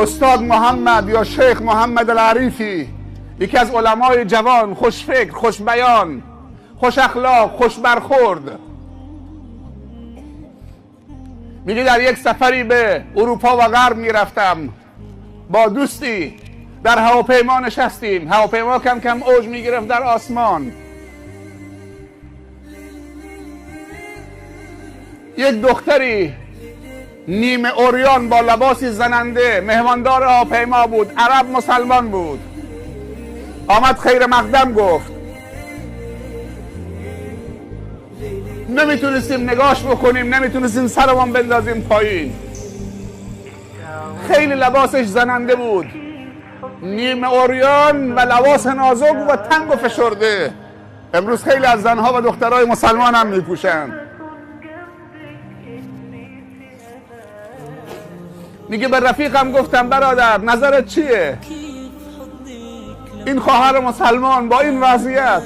استاد محمد یا شیخ محمد العریفی، یکی از علمای جوان، خوشفکر، خوش بیان، خوش اخلاق، خوش برخورد، میگه در یک سفری به اروپا و غرب میرفتم با دوستی، در هواپیما نشستیم، هواپیما کم کم اوج میگرفت در آسمان. یک دختری نیمه اوریان با لباسی زننده مهماندار هواپیما بود، عرب مسلمان بود، آمد خیر مقدم گفت. نمیتونستیم نگاش بکنیم، نمیتونستیم سرمان بندازیم پایین. خیلی لباسش زننده بود، نیمه اوریان و لباس نازک و تنگ و فشرده. امروز خیلی از زنها و دخترای مسلمان هم میپوشن. میگه به رفیقم گفتم برادر نظرت چیه؟ این خواهر مسلمان با این وضعیت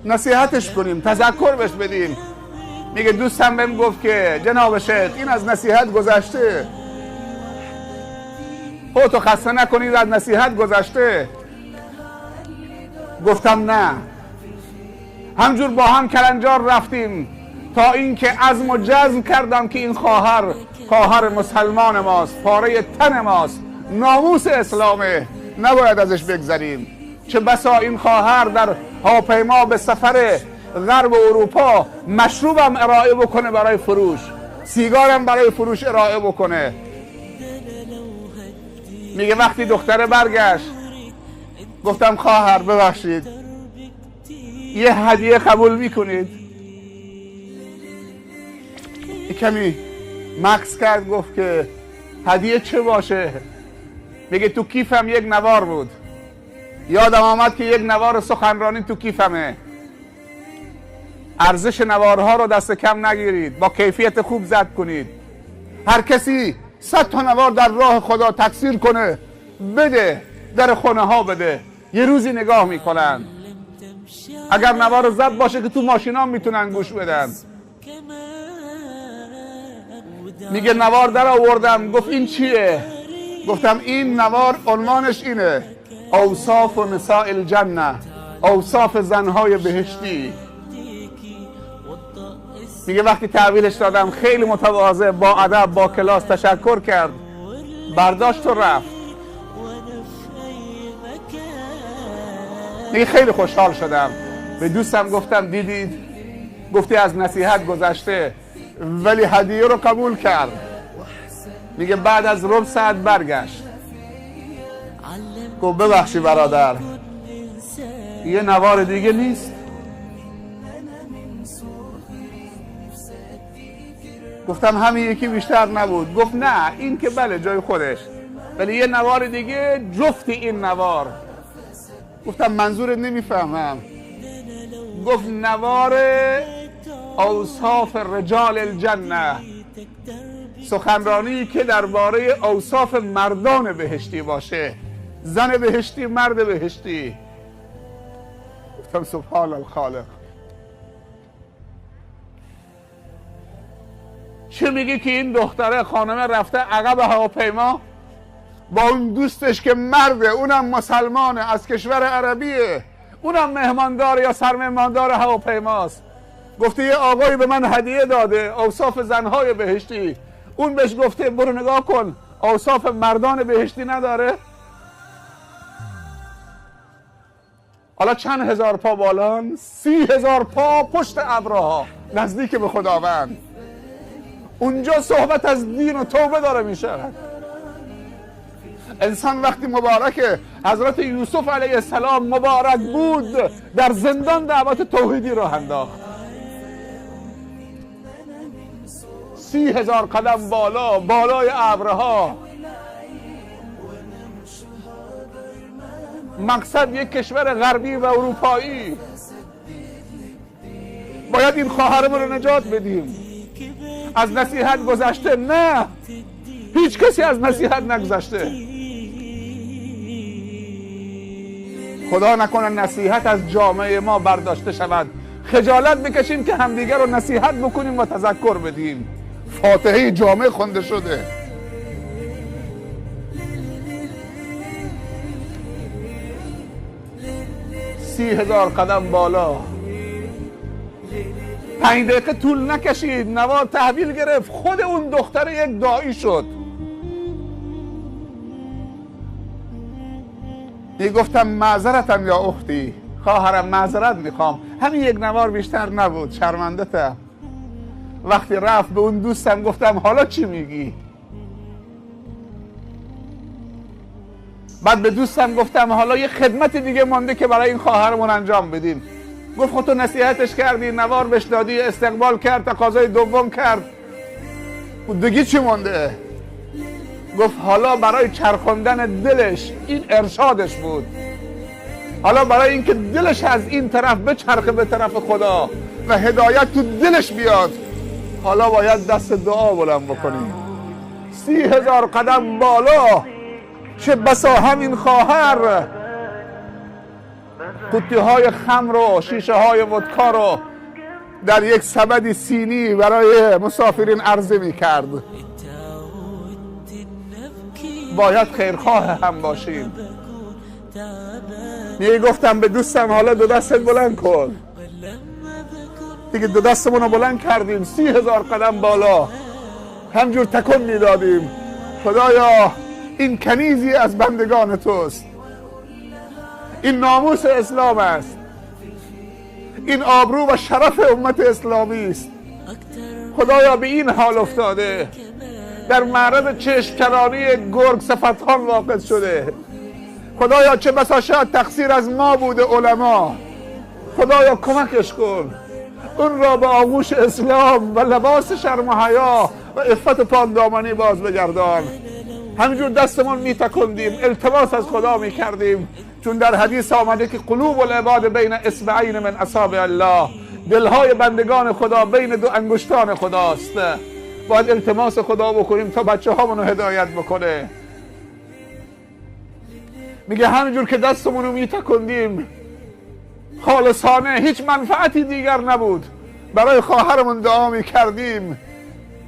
نصیحتش کنیم، تذکر بهش بدیم. میگه دوستم بهم گفت که جناب شیخ این از نصیحت گذشته، خودتو خسته نکنید، از نصیحت گذشته. گفتم نه. همجور با هم کلنجار رفتیم تا اینکه عزم و جزم کردم که این خواهر مسلمان ماست، پاره تن ماست، ناموس اسلامه، نباید ازش بگذریم. چه بسا این خواهر در هواپیما به سفر غرب اروپا مشروبم ارائه بکنه برای فروش، سیگارم برای فروش ارائه بکنه. میگه وقتی دختره برگشت گفتم خواهر ببخشید یه هدیه قبول میکنید؟ کمی مکث کرد، گفت که هدیه چه باشه؟ میگه تو کیفم یک نوار بود، یادم آمد که یک نوار سخنرانی تو کیفمه. ارزش نوارها رو دست کم نگیرید، با کیفیت خوب ضبط کنید. هر کسی 100 تا نوار در راه خدا تکثیر کنه بده، در خونه ها بده، یه روزی نگاه میکنن. اگر نوار ضبط باشه که تو ماشینا میتونن گوش بدن. میگه نوار در آوردم، گفت این چیه؟ گفتم این نوار عنوانش اینه: اوصاف و نساء الجنه، اوصاف زنهای بهشتی. میگه وقتی تحویلش دادم خیلی متواضع، با ادب، با کلاس تشکر کرد، برداشت و رفت. میگه خیلی خوشحال شدم. به دوستم گفتم دیدید گفتی از نصیحت گذشته ولی هدیه رو قبول کرد. میگه بعد از ربع ساعت برگشت، گفت ببخشی برادر یه نوار دیگه نیست؟ گفتم همین یکی بیشتر نبود؟ گفت نه این که بله جای خودش، ولی یه نوار دیگه جفتی این نوار. گفتم منظورت نمیفهمم. گفت نوار اوصاف رجال الجنه، سخنرانی که درباره اوصاف مردان بهشتی باشه، زن بهشتی، مرد بهشتی. گفتم سبحان الخالق. چه میگی که این دختره خانمه رفته عقب هواپیما با اون دوستش که مرده، اونم مسلمانه، از کشور عربیه، اونم مهماندار یا سرمهماندار هواپیماست. گفته یه آقایی به من هدیه داده اوصاف زنهای بهشتی، اون بهش گفته برو نگاه کن اوصاف مردان بهشتی نداره؟ حالا چند هزار پا بالان، 30,000 پا پشت ابرها نزدیک به خداوند. اونجا صحبت از دین و توبه داره میشه. انسان وقتی مبارکه، حضرت یوسف علیه السلام مبارک بود، در زندان دعوت توحیدی راه انداخت. 30,000 قدم بالا، بالای ابرها. مقصد یک کشور غربی و اروپایی. باید این خواهرمون رو نجات بدیم. از نصیحت گذشته؟ نه، هیچ کسی از نصیحت نگذشته. خدا نکنه نصیحت از جامعه ما برداشته شود، خجالت بکشیم که همدیگر رو نصیحت بکنیم و تذکر بدیم. فاتحه جامعه خونده شده، 30,000 قدم بالا. 5 دقیقه طول نکشید نوار تحویل گرفت، خود اون دختر یک داعی شد. گفتم معذرتم یا اختی، خواهرم معذرت میخوام، همین یک نوار بیشتر نبود، شرمنده‌تم. وقتی رفت به اون دوستم گفتم حالا چی میگی؟ بعد به دوستم گفتم حالا یه خدمت دیگه مانده که برای این خواهرمون انجام بدیم. گفت خود تو نصیحتش کردی، نوار بهش دادی، استقبال کرد، تقاضای دوم کرد، دیگه چی مانده؟ گفت حالا برای چرخوندن دلش، این ارشادش بود، حالا برای اینکه دلش از این طرف بچرخه به طرف خدا و هدایت تو دلش بیاد، حالا باید دست دعا بلند بکنیم. 30,000 قدم بالا. چه بسا همین خواهر قوطی های خمر و شیشه های ودکا رو در یک سبد سینی برای مسافرین عرضه می کرد. باید خیرخواه هم باشیم. گفتم به دوستم حالا دو دستت بلند کن. دیگه دو دستمون رو بلند کردیم، 30,000 قدم بالا، همجور تکون میدادیم. خدایا این کنیزی از بندگان توست، این ناموس اسلام است، این آبرو و شرف امت اسلامی است. خدایا به این حال افتاده، در معرض چشم‌کناری گرگ صفتان واقع شده. خدایا چه بسا شاید تقصیر از ما بوده علما. خدایا کمکش کن، اون را به آغوش اسلام و لباس شرم و حیا و عفت پاکدامنی باز بگردان. همینجور دستمون میتکندیم، التماس از خدا میکردیم، چون در حدیث آمده که قلوب العباد بین اصبعین من اصابع الله، دلهای بندگان خدا بین دو انگشتان خداست. باید التماس خدا بکنیم تا بچه هامونو هدایت بکنه. میگه همینجور که دستمونو میتکندیم خالصانه، هیچ منفعتی دیگر نبود، برای خواهرمون دعا میکردیم،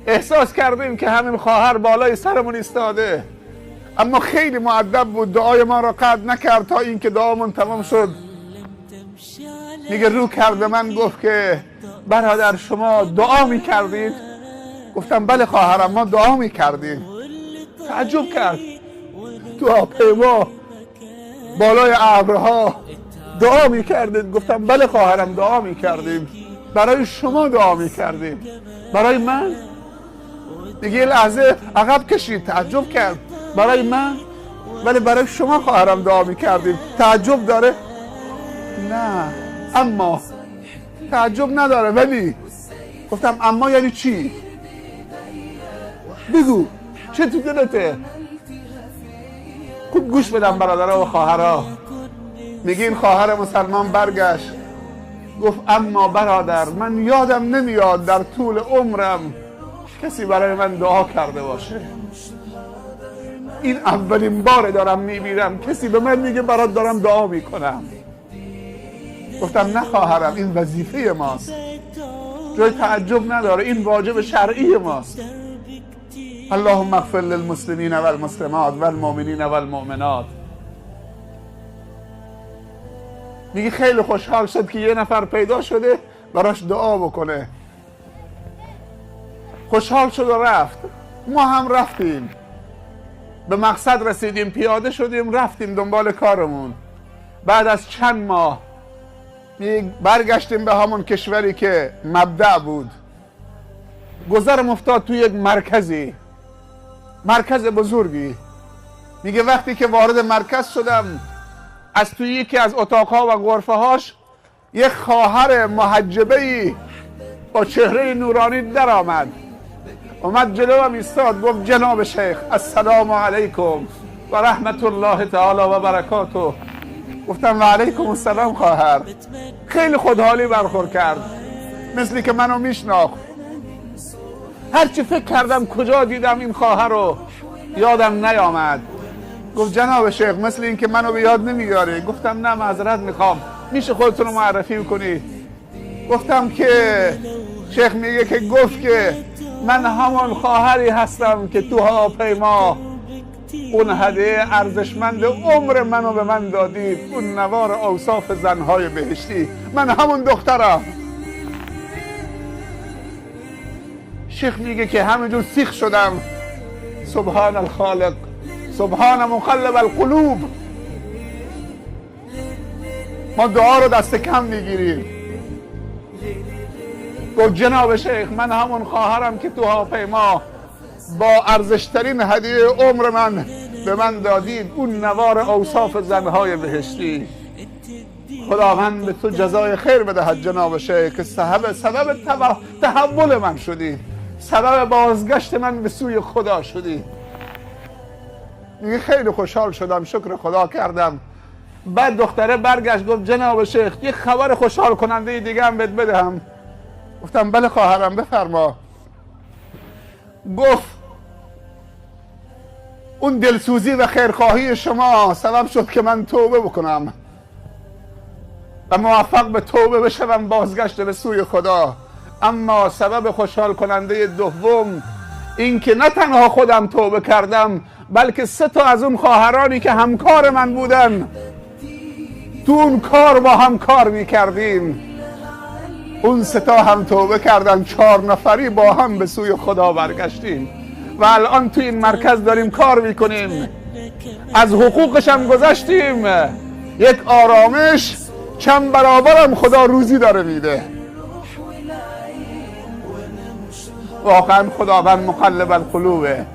احساس کردیم که همین خواهر بالای سرمون ایستاده، اما خیلی مؤدب بود، دعای ما را قطع نکرد تا اینکه دعامون تمام شد. میگه رو کرد به من گفت که برادر شما دعا میکردید؟ گفتم بله خواهرم، ما دعا میکردیم. تعجب کرد، تو هواپیما بالای ابرها دعا میکردید؟ گفتم بله خواهرم دعا میکردیم، برای شما دعا میکردیم. برای من؟ دیگه لحظه عقب کشید، تعجب کرد. برای من؟ ولی برای شما خواهرم دعا میکردیم. تعجب داره؟ نه. اما تعجب نداره. ولی گفتم اما یعنی چی؟ بگو چه تو دلته؟ خوب گوش بدم برادرها و خواهرها. میگه این خواهر مسلمان برگشت گفت اما برادر، من یادم نمیاد در طول عمرم کسی برای من دعا کرده باشه. این اولین بار دارم میبینم کسی به من میگه برات دارم دعا میکنم. گفتم نه خواهرم، این وظیفه ماست، جای تعجب نداره، این واجب شرعی ماست. اللهم اغفر للمسلمین و المسلمات و المؤمنین و المؤمنات. میگه خیلی خوشحال شد که یه نفر پیدا شده براش دعا بکنه. خوشحال شد و رفت. ما هم رفتیم، به مقصد رسیدیم، پیاده شدیم رفتیم دنبال کارمون. بعد از چند ماه برگشتیم به همون کشوری که مبدأ بود. گذرم افتاد توی یک مرکز بزرگی. میگه وقتی که وارد مرکز شدم، از توی یکی از اتاقها و غرفهاش یک خواهر محجبه‌ای با چهره نورانی در آمد، اومد جلوم ایستاد، گفت جناب شیخ السلام علیکم و رحمت الله تعالی و برکاته. گفتم و علیکم السلام خواهر. خیلی خودحالی برخورد کرد، مثلی که منو میشناخت. هرچی فکر کردم کجا دیدم این خواهر رو یادم نیامد. گفت جناب شیخ مثل این که منو به یاد نمیاره. گفتم نه معذرت میخوام، میشه خودتون رو معرفی کنی؟ گفتم که شیخ میگه که گفت که من همون خواهری هستم که تو هواپیما اون هدیه ارزشمند عمر منو به من دادید، اون نوار اوصاف زنهای بهشتی. من همون دخترم. شیخ میگه که همینجور سیخ شدم. سبحان الخالق، سبحان مقلب القلوب. ما دعا رو دست کم میگیریم. گفت جناب شیخ من همون خواهرم که تو هواپیما با ارزشترین هدیه عمر من به من دادید، اون نوار اوصاف زنهای بهشتی. خداوند به تو جزای خیر بدهد جناب شیخ که سبب تحول من شدی، سبب بازگشت من به سوی خدا شدی. میگه خیلی خوشحال شدم، شکر خدا کردم. بعد دختره برگشت گفت جناب شیخ یه خبر خوشحال کننده دیگه هم بهت بدهم. گفتم بله خواهرم بفرما. گفت اون دلسوزی و خیرخواهی شما سبب شد که من توبه بکنم و موفق به توبه بشم، بازگشت به سوی خدا. اما سبب خوشحال کننده دوم این که نه تنها خودم توبه کردم، بلکه 3 تا از اون خواهرانی که همکار من بودن، تو اون کار با هم کار میکردیم، اون 3 تا هم توبه کردن. 4 نفری با هم به سوی خدا برگشتیم و الان تو این مرکز داریم کار میکنیم. از حقوقش هم گذشتیم. یک آرامش چند برابرم خدا روزی داره میده. واقعا خداوند مقلب القلوبه.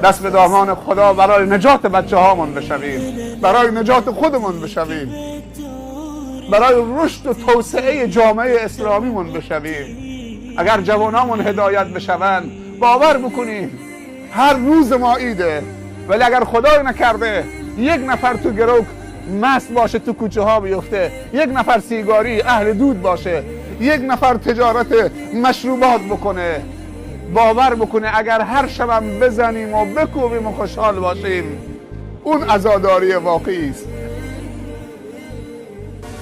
دست به دامان خدا برای نجات بچه هامون بشویم، برای نجات خودمون بشویم، برای رشد و توسعه جامعه اسلامیمون بشویم. اگر جوانامون هدایت بشوند، باور بکنیم هر روز ما عیده. ولی اگر خدای نکرده یک نفر تو گروه مست باشه، تو کوچه ها بیفته، یک نفر سیگاری اهل دود باشه، یک نفر تجارت مشروبات بکنه، باور بکنه اگر هر شبم بزنیم و بکوبیم و خوشحال باشیم، اون عزاداری واقعی است.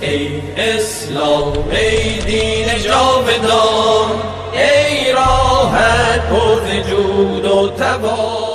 ای اسلام ای دین جاودان، ای راحت پر جود و تبا.